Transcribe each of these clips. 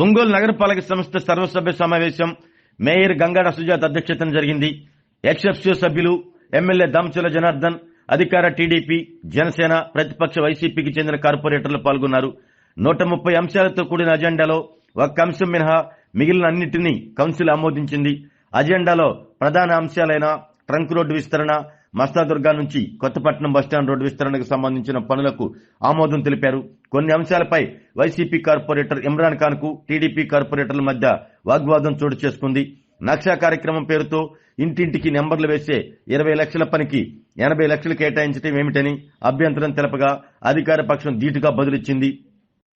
ఒంగోలు నగరపాలక సంస్థ సర్వసభ్య సమావేశం మేయర్ గంగాడ సుజాత అధ్యక్షతన జరిగింది. ఎక్సెప్షియో సభ్యులు ఎమ్మెల్యే దామచల జనార్దన్, అధికార టీడీపీ, జనసేన, ప్రతిపక్ష వైసీపీకి చెందిన కార్పొరేటర్లు పాల్గొన్నారు. 130 అంశాలతో కూడిన అజెండాలో ఒక్క అంశం మినహా మిగిలిన అన్నింటినీ కౌన్సిల్ ఆమోదించింది. అజెండాలో ప్రధాన అంశాలైన ట్రంక్ రోడ్డు విస్తరణ, మస్తాదుర్గా నుంచి కొత్తపట్నం బస్టాండ్ రోడ్డు విస్తరణకు సంబంధించిన పనులకు ఆమోదం తెలిపారు. కొన్ని అంశాలపై వైసీపీ కార్పొరేటర్ ఇమ్రాన్ ఖాన్ కు టీడీపీ కార్పొరేటర్ల మధ్య వాగ్వాదం చోటు చేసుకుంది. నక్షా కార్యక్రమం పేరుతో ఇంటింటికి నెంబర్లు వేసే 20 లక్షల పనికి 80 లక్షలు కేటాయించడం ఏమిటని అభ్యంతరం తెలపగా అధికార పక్షం ధీటుగా బదులిచ్చింది.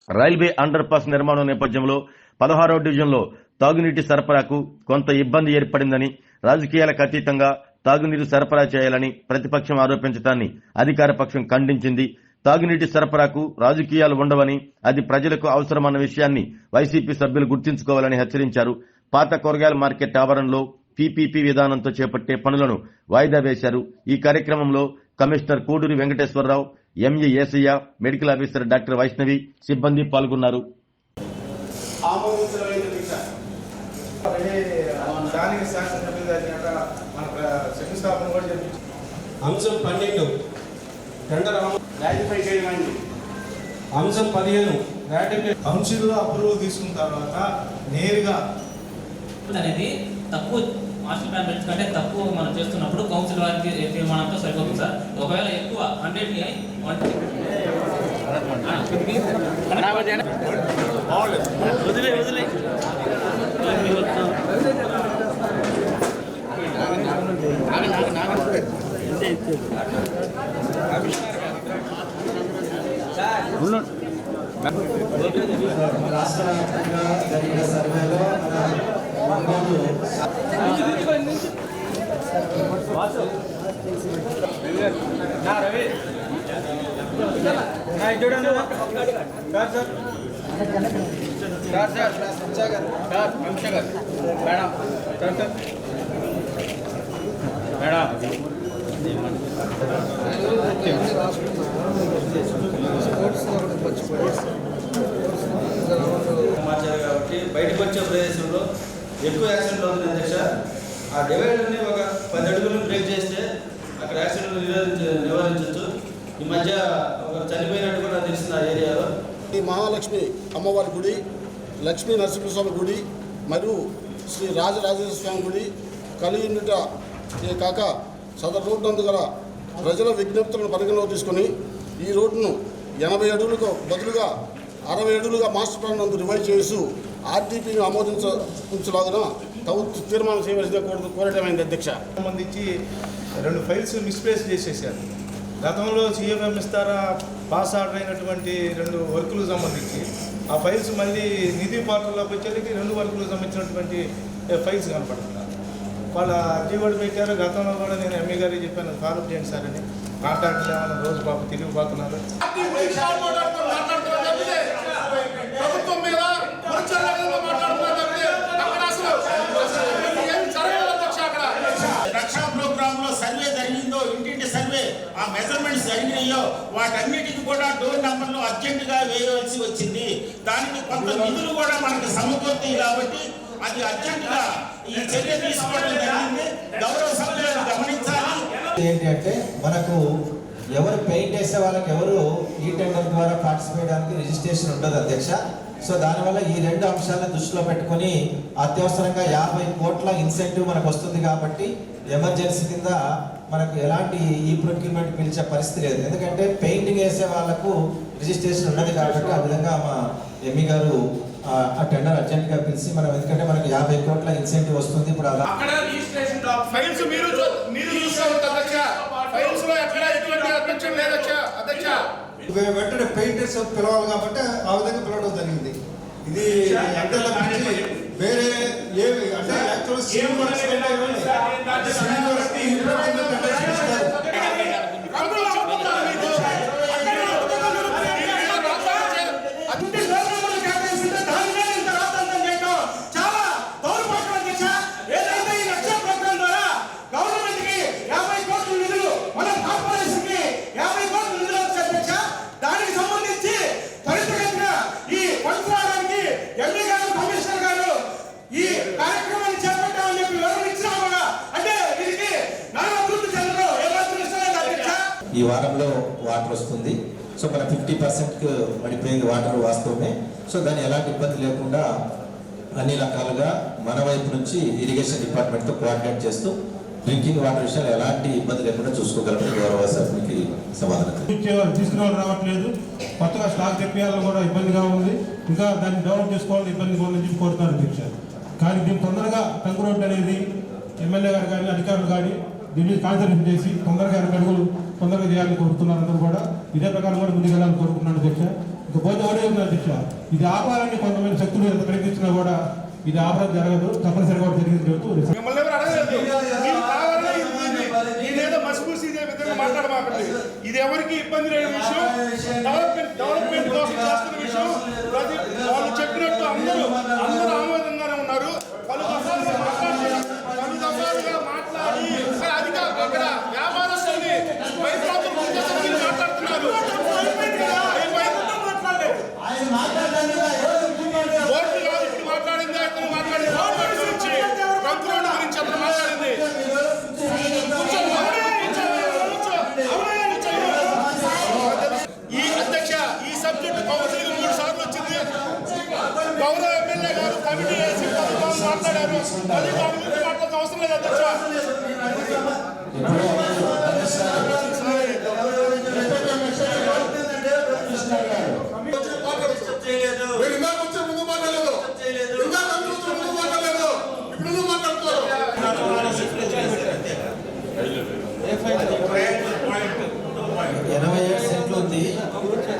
రైల్వే అండర్ పాస్ నిర్మాణం నేపథ్యంలో 16వ డివిజన్లో తాగునీటి సరఫరాకు కొంత ఇబ్బంది ఏర్పడిందని, రాజకీయాలకు అతీతంగా తాగునీరు సరఫరా చేయాలని ప్రతిపక్షం ఆరోపించడాన్ని అధికార పక్షం ఖండించింది. తాగునీటి సరఫరాకు రాజకీయాలు ఉండవని, అది ప్రజలకు అవసరమన్న విషయాన్ని వైసీపీ సభ్యులు గుర్తుంచుకోవాలని హెచ్చరించారు. పాత కూరగాయల మార్కెట్ ఆవరణలో పీపీపీ విధానంతో చేపట్టే పనులను వాయిదా వేశారు. ఈ కార్యక్రమంలో కమిషనర్ కోడూరి వెంకటేశ్వరరావు, ఎంఏ ఏసయ్య, మెడికల్ ఆఫీసర్ డాక్టర్ వైష్ణవి, సిబ్బంది పాల్గొన్నారు. అంశం 12 టెండర్ అంశం 15 కౌన్సిల్లో అప్రూవల్ తీసుకున్న తర్వాత నేరుగా అనేది తక్కువ మాస్టర్ ప్లాన్ పెంచుకుంటే తక్కువ మనం చేస్తున్నప్పుడు కౌన్సిల్ వారికి తీర్మానంతో సరిపోతుంది సార్. ఒకవేళ ఎక్కువ 100ని వదిలే రాష్ట్ర వ్యాప్తంగా జరిగిన సర్వేలో కాబట్టి బయటకు వచ్చే ప్రదేశంలో ఎక్కువ యాక్సిడెంట్లు అవుతుంది అధ్యక్ష. ఆ డివైడర్ని ఒక 10 అడుగులు బ్రేక్ చేస్తే అక్కడ యాక్సిడెంట్లు నివారించవచ్చు. ఈ మధ్య ఒక చనిపోయినట్టు కూడా తెలిసింది ఆ ఏరియాలో. ఈ మహాలక్ష్మి అమ్మవారి గుడి, లక్ష్మీ నరసింహస్వామి గుడి మరియు శ్రీ రాజరాజేశ్వర స్వామి గుడి కలిగినట కాక సదరు రోడ్డు నందు గల ప్రజల విజ్ఞప్తులను పరిగణలో తీసుకొని ఈ రోడ్డును 80 అడుగులకు బదులుగా 60 అడుగులుగా మాస్టర్ ప్లాన్ నందు రివైజ్ చేస్తూ ఆర్డీపీని ఆమోదించలాగిన తీర్మానం చేయవలసిందిగా కోరటమైంది అధ్యక్ష. సంబంధించి 2 ఫైల్స్ మిస్ప్లేస్ చేసేసారు. గతంలో సీఎంఎం ఇస్తారా పాస్ ఆర్డర్ అయినటువంటి 2 వర్కులకు సంబంధించి ఆ ఫైల్స్ మళ్ళీ నిధి పాత్రలోకి వచ్చేటికి 2 వర్కులకు సంబంధించినటువంటి ఫైల్స్ కనపడుతున్నారు. వాళ్ళ అర్జీ కూడా పెట్టారు. గతంలో కూడా నేను ఎంఏ గారికి చెప్పాను, ఫాలోఅప్ చేయండి సార్ అని. కాంట్రాక్ట్లు ఏమన్నా రోజు పాపం తిరిగిపోతున్నారు. రక్షా ప్రోగ్రామ్ లో సర్వే జరిగిందో, ఇంటింటి సర్వే ఆ మెజర్మెంట్స్ జరిగినాయో వాటన్నిటికీ కూడా డోర్ నంబర్లు అర్జెంట్ గా వేయవలసి వచ్చింది. దానికి కొంత నిధులు కూడా మనకు సమకూర్తాయి కాబట్టి అది అర్జెంట్ గా ఈ చర్య తీసుకోవడం జరిగింది. గౌరవ సభ్యులను గమనించాలి. ఏంటి అంటే మనకు ఎవరు పెయింట్ వేసే వాళ్ళకి ఎవరు ఈ టెండర్ ద్వారా పార్టిసిపేట్ చేయడానికి రిజిస్ట్రేషన్ ఉండదు అధ్యక్ష. సో దానివల్ల ఈ 2 అంశాలను దృష్టిలో పెట్టుకుని అత్యవసరంగా 50 కోట్ల ఇన్సెంటివ్ మనకు వస్తుంది కాబట్టి ఎమర్జెన్సీ కింద మనకు ఎలాంటి ఈ ప్రొక్యూర్మెంట్ పిలిచే పరిస్థితి లేదు. ఎందుకంటే పెయింటింగ్ వేసే వాళ్ళకు రిజిస్ట్రేషన్ ఉన్నది కాబట్టి ఆ విధంగా మా ఎంఈ గారు ఆ టెండర్ అర్జెంట్ గా పిలిచి మనం, ఎందుకంటే మనకు 50 కోట్ల ఇన్సెంటివ్ వస్తుంది. ఇప్పుడు అలా వెంటనే పెయింటర్స్ పిలవాలి కాబట్టి ఆ విధంగా పిలవడం జరిగింది. ఇది వేరే ఏమి అంటే దానికి సంబంధించి త్వరితగతిన ఈ పంచడానికి ఎంపీ గారు ఈ వారంలో వాటర్ వస్తుంది. సో మన 50% పడిపోయింది వాటర్ వాస్తవమే. సో దాన్ని ఎలాంటి ఇబ్బంది లేకుండా అన్ని రకాలుగా మన వైపు నుంచి ఇరిగేషన్ డిపార్ట్మెంట్తో కోఆర్డినేట్ చేస్తూ డ్రింకింగ్ వాటర్ విషయాలు ఎలాంటి ఇబ్బంది లేకుండా చూసుకోగలమని గౌరవ సభ్యునికి సమాధానం. తీసుకురావడం రావట్లేదు, కొత్తగా స్టాక్ తెప్పియాలని కూడా ఇబ్బందిగా ఉంది. ఇంకా దాన్ని డెవలప్ చేసుకోవాలని ఇబ్బందిగా ఉందని కోరుతాను అధ్యక్ష. కానీ దీన్ని తొందరగా టంక్ రోడ్ అనేది ఎమ్మెల్యే గారు కానీ అధికారులు కానీ దీన్ని కాన్సన్ట్రేట్ చేసి తొందరగా అడుగులు తొందరగా చేయాలని కోరుతున్నారు. అందరూ కూడా ఇదే ప్రకారం కూడా ముందుకు వెళ్ళాలని కోరుకుంటున్నాను అధ్యక్ష. ఇకపోతే ఒకటే ఉంది అధ్యక్ష, ఇది ఆపాలని కొంతమంది శక్తులు ఎంత ప్రయత్నించినా కూడా ఇది ఆపడం జరగదు, తప్పనిసరిగా కూడా జరిగింది చెబుతూ మాట్లాడమాకండి. ఇది ఎవరికి ఇబ్బంది లేని విషయం, డెవలప్మెంట్ కోసం చేస్తున్న విషయం. వాళ్ళు చెప్పినట్టు అందరూ ఆమోదంగానే ఉన్నారు. పలు దఫాలుగా మాట్లాడి అక్కడ వ్యాపారస్తుల్ని మైత్రాతులు మాట్లాడుతున్నారు. ఓట్లు కాదు ఇప్పుడు మాట్లాడింది, అతను మాట్లాడింది గురించి, కంకురోడ్డు గురించి అతను మాట్లాడింది. ఈ అధ్యక్ష ఈ సబ్జెక్టు కౌన్సిల్ 3 సార్లు వచ్చింది. గౌరవ ఎమ్మెల్యే గారు కమిటీ వేసి మాట్లాడారు. అది దాని గురించి మాట్లాడాల్సిన అవసరం లేదు అధ్యక్ష.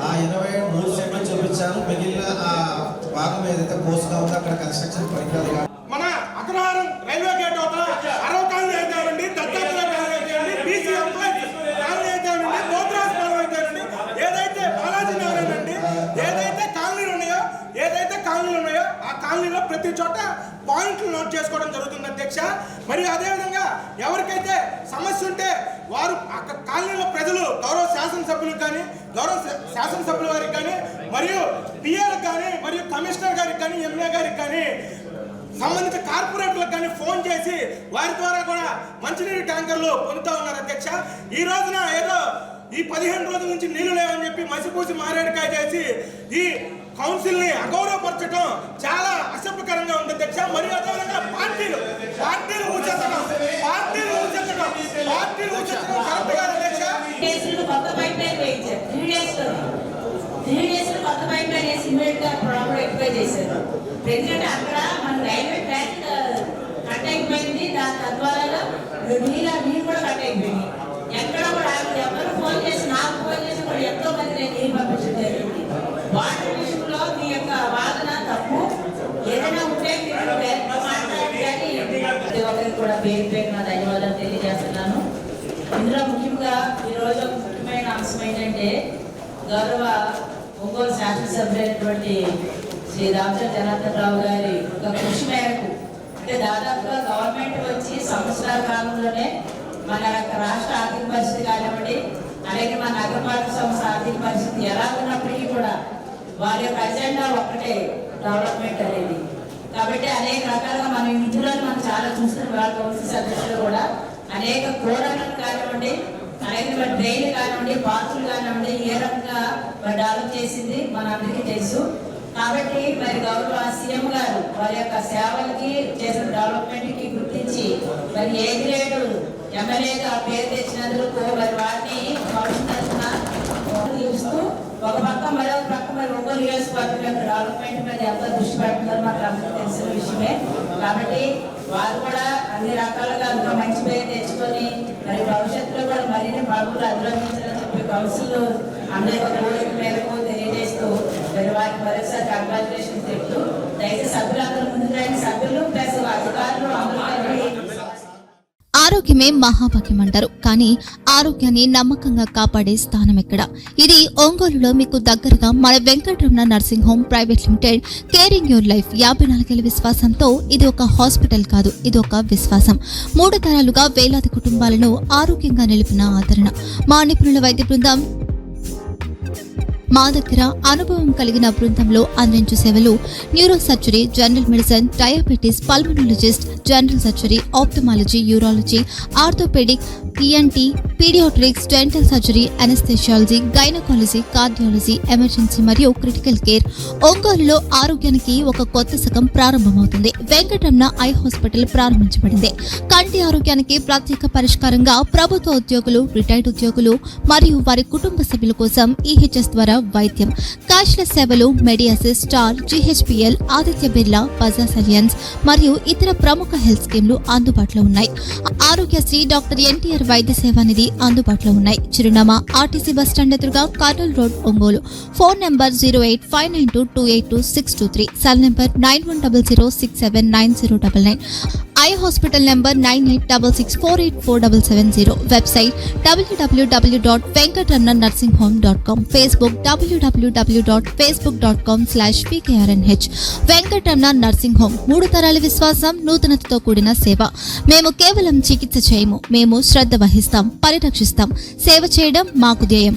ఆ 87 సెంట్లు చూపించాను. మిగిలిన ఆ భాగం ఏదైతే పోస్ట్గా ఉందో అక్కడ కన్స్ట్రక్షన్ పనికిరాదు. మన అగ్రహారం రైల్వే గేట్ అవుతా అరవ కాలనీ అయితే ఉండి, దత్తాత్రేయ కాలనీ అయితే ఉండి, బీసీ కాలనీ అయితే ఉండి, గోత్రాజ్ కాలనీ అయితే ఉండి, ఏదైతే బాలాజీ నగర్ అండి, ఏదైతే కాలనీలు ఉన్నాయో ఆ కాలనీలో ప్రతి చోట పాయింట్లు నోట్ చేసుకోవడం జరుగుతుంది అధ్యక్ష. మరియు అదేవిధంగా ఎవరికైతే సమస్య ఉంటే వారు అక్కడ కాలనీలో ప్రజలు గౌరవ శాసనసభ్యులకు కానీ, గౌరవ శాసనసభ్యుల వారికి కానీ, మరియు పిఆర్కి కానీ, మరియు కమిషనర్ గారికి కానీ, ఎంఏ గారికి కానీ, సంబంధిత కార్పొరేట్లకు కానీ ఫోన్ చేసి వారి ద్వారా కూడా మంచినీరు ట్యాంకర్లు పొందుతూ ఉన్నారు అధ్యక్ష. ఈ రోజున ఏదో ఈ 15 రోజుల నుంచి నీళ్లు లేవని చెప్పి మసిపూసి మారేడుకాయ చేసి ఈ కౌన్సిల్ ని అగౌరవపరచడం చాలా అసభ్యకరంగా ఉంది అధ్యక్ష. మరియు అదేవిధంగా పార్టీలు ఊచెత్తడం కరెక్ట్ కాదు అధ్యక్ష. 3 days కొత్త పైప్ లైన్ వేసి ఇమీడియట్ గా ప్రాబ్లం ఎక్కువ చేశారు. ఎందుకంటే అక్కడ మన రైల్వే ట్రాక్ కట్ అయిపోయింది, దాని తద్వారా నీళ్ళు కూడా కట్ అయిపోయింది. ఎక్కడ కూడా ఎవరు ఫోన్ చేసి నాకు ఫోన్ చేసి కూడా ఎంతో మంది నేను నీళ్ళు పంపించడం జరిగింది. వాటర్ విషయంలో మీ యొక్క వాదన తప్పు, ఏదైనా ఉంటే మాట్లాడాలి. కానీ ఒకరికి కూడా పేరు నా ధన్యవాదాలు తెలియజేస్తున్నాను. ఇందులో ముఖ్యంగా ఈరోజు ముఖ్యమైన అంశం ఏంటంటే గౌరవ ఒంగోలు శాసనసభ్యులైనటువంటి శ్రీ రామచంద్ర జనార్దన్ రావు గారి ఒక కృషి మేరకు, అంటే దాదాపుగా గవర్నమెంట్ వచ్చి సంవత్సరాల కాలంలోనే మన రాష్ట్ర ఆర్థిక పరిస్థితి కానివ్వండి, అలాగే మన నగరపాలక సంస్థ ఆర్థిక పరిస్థితి ఎలా ఉన్నప్పటికీ కూడా వారి యొక్క అజెండా ఒక్కటే డెవలప్మెంట్ అనేది. కాబట్టి అనేక రకాలుగా మన నిధులను మనం చాలా చూస్తున్నాం. వాళ్ళ కౌన్సిల్ సభ్యులు కూడా అనేక కూడలను కానివ్వండి, అలాగే డ్రైన్లు కానివ్వండి, పార్కులు కానివ్వండి, ఏ రకంగా డెవలప్ చేసింది మన అందరికీ తెలుసు. కాబట్టి మరి గౌరవ సీఎం గారు వారి యొక్క సేవలకి చేసిన డెవలప్మెంట్ కి గుర్తించి మరి ఏ గ్రేడ్ ఎమ్మెల్యేగా పేరు తెచ్చినందుకు మరి వారిని చూస్తూ ఒక పక్క మరో పక్క మరి ఒంగోలు నియోజకవర్గం యొక్క డెవలప్మెంట్ మీద ఎంత దృష్టి పెడుతున్నారో మాకు అందరికీ తెలిసిన విషయమే. కాబట్టి వారు కూడా అన్ని రకాలుగా ఇంకా మంచి పేరు తెచ్చుకొని మరి భవిష్యత్తులో కూడా మరిన్ని పనులు అధిరోహించాలని చెప్పి కౌన్సిల్ అందరి కోరిక మేరకు తెలియజేస్తూ మరి వారికి మరోసారి కంగ్రాచులేషన్ చెప్తూ దయచేసి సభ్యులందరూ ముందుకు రండి. సభ్యులు ప్లస్ అధికారులు అందరూ ఆరోగ్యమే మహాభాగ్యం అంటారు, కానీ ఆరోగ్యాన్ని నమ్మకంగా కాపాడే స్థానం ఎక్కడ? ఇది ఒంగోలులో మీకు దగ్గరగా మన Venkataramana Nursing Home Private Limited. Caring your life 54 ఏళ్ల విశ్వాసంతో ఇది ఒక హాస్పిటల్ కాదు, ఇది ఒక విశ్వాసం. 3 తరాలుగా వేలాది కుటుంబాలను ఆరోగ్యంగా నిలిపిన ఆదరణ. మా నిపుణుల వైద్య బృందం మా దగ్గర అనుభవం కలిగిన బృందంలో అందించే సేవలు neuro surgery, general medicine, diabetes, pulmonologist, general surgery, ophthalmology, urology, orthopedic, ENT, pediatrics, dental surgery, anesthesiology, gynaecology, cardiology, emergency మరియు క్రిటికల్ కేర్. ఒంగోలులో ఆరోగ్యానికి ఒక కొత్త శకం ప్రారంభమవుతుంది. వెంకటరమణ ఐ హాస్పిటల్ ప్రారంభించబడింది. కంటి ఆరోగ్యానికి ప్రత్యేక పరిష్కారంగా ప్రభుత్వ ఉద్యోగులు, రిటైర్డ్ ఉద్యోగులు మరియు వారి కుటుంబ సభ్యుల కోసం ఈహెచ్ఎస్ ద్వారా వైద్యం, క్యాష్లెస్ సేవలు, మెడియాసిస్, స్టార్, జీహెచ్పిఎల్, ఆదిత్య బిర్లా, బజాజ్ అలియన్స్ మరియు ఇతర ప్రముఖ హెల్త్ స్కీమ్లు అందుబాటులో ఉన్నాయి. ఆరోగ్యశ్రీ, డాక్టర్ ఎన్టీఆర్ వైద్య సేవానిధి అందుబాటులో ఉన్నాయి. చిరునామా ఆర్టీసీ బస్టాండ్ ఎదురుగా, Kurnool road, Ongole. Phone number 08592282623, cell number 9100679099, eye hospital number 9866484770, website www.venkatramannursing.com, Facebook www.facebook.com/pkrnh. Venkataramana Nursing home, 3 తరాల విశ్వాసం, నూతనతతో కూడిన సేవ. మేము కేవలం చికిత్స చేయము, మేము శ్రద్ధ వహిస్తాం, పరిరక్షిస్తాం. సేవ చేయడం మాకు ధ్యేయం.